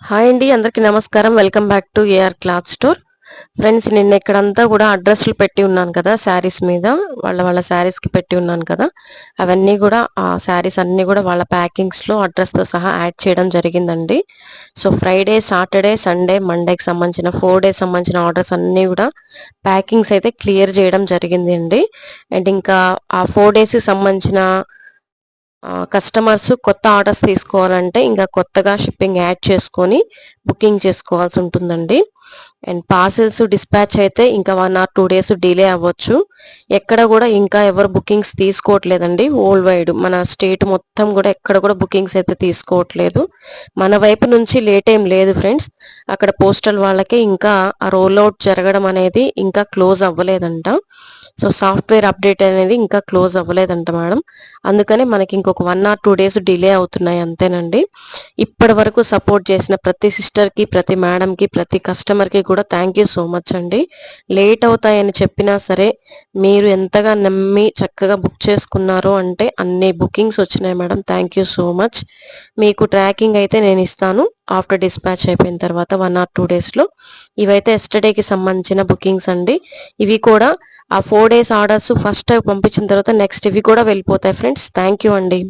Hi అండి, అందరికీ నమస్కారం. Welcome back to AR cloth store. Friends, నిన్న ఇక్కడంతా కూడా అడ్రస్లు పెట్టి ఉన్నాను కదా, శారీస్ మీద వాళ్ళ శారీస్కి పెట్టి ఉన్నాను కదా, అవన్నీ కూడా ఆ శారీస్ అన్నీ కూడా వాళ్ళ ప్యాకింగ్స్లో అడ్రస్తో సహా యాడ్ చేయడం జరిగిందండి. సో ఫ్రైడే, సాటర్డే, సండే, మండేకి సంబంధించిన 4 డేస్ సంబంధించిన ఆర్డర్స్ అన్నీ కూడా ప్యాకింగ్స్ అయితే క్లియర్ చేయడం జరిగింది అండి. అండ్ ఇంకా ఆ 4 డేస్కి సంబంధించిన కస్టమర్స్ కొత్త ఆర్డర్స్ తీసుకోవాలంటే ఇంకా కొత్తగా షిప్పింగ్ యాడ్ చేసుకొని బుకింగ్ చేసుకోవాల్సి ఉంటుందండి. అండ్ పార్సిల్స్ డిస్పాచ్ అయితే ఇంకా 1 or 2 డేస్ డిలే అవ్వచ్చు. ఎక్కడ కూడా ఇంకా ఎవరు బుకింగ్స్ తీసుకోవట్లేదండి. వరల్డ్ వైడ్ మన స్టేట్ మొత్తం కూడా ఎక్కడ కూడా బుకింగ్స్ అయితే తీసుకోవట్లేదు. మన వైపు నుంచి లేట్ ఏం లేదు ఫ్రెండ్స్. అక్కడ పోస్టల్ వాళ్ళకి ఇంకా ఆ రోల్ అవుట్ జరగడం అనేది ఇంకా క్లోజ్ అవ్వలేదంట. సో సాఫ్ట్వేర్ అప్డేట్ అనేది ఇంకా క్లోజ్ అవ్వలేదంట మేడం. అందుకనే మనకి ఇంకొక 1 or 2 డేస్ డిలే అవుతున్నాయి అంతేనండి. ఇప్పటి వరకు సపోర్ట్ చేసిన ప్రతి సిస్టర్కి, ప్రతి మేడంకి, ప్రతి కస్టమర్కి కూడా థ్యాంక్ యూ సో మచ్ అండి. లేట్ అవుతాయని చెప్పినా సరే మీరు ఎంతగా నమ్మి చక్కగా బుక్ చేసుకున్నారో అంటే అన్ని బుకింగ్స్ వచ్చినాయి madam. Thank you so much. మీకు ట్రాకింగ్ అయితే నేను ఇస్తాను ఆఫ్టర్ డిస్పాచ్ అయిపోయిన తర్వాత 1 or 2 డేస్లో. ఇవైతే ఎస్టర్డేకి సంబంధించిన బుకింగ్స్ అండి. ఇవి కూడా ఆ 4 డేస్ ఆర్డర్స్ ఫస్ట్ పంపించిన తర్వాత నెక్స్ట్ ఇవి కూడా వెళ్ళిపోతాయి ఫ్రెండ్స్. థ్యాంక్ యూ అండి.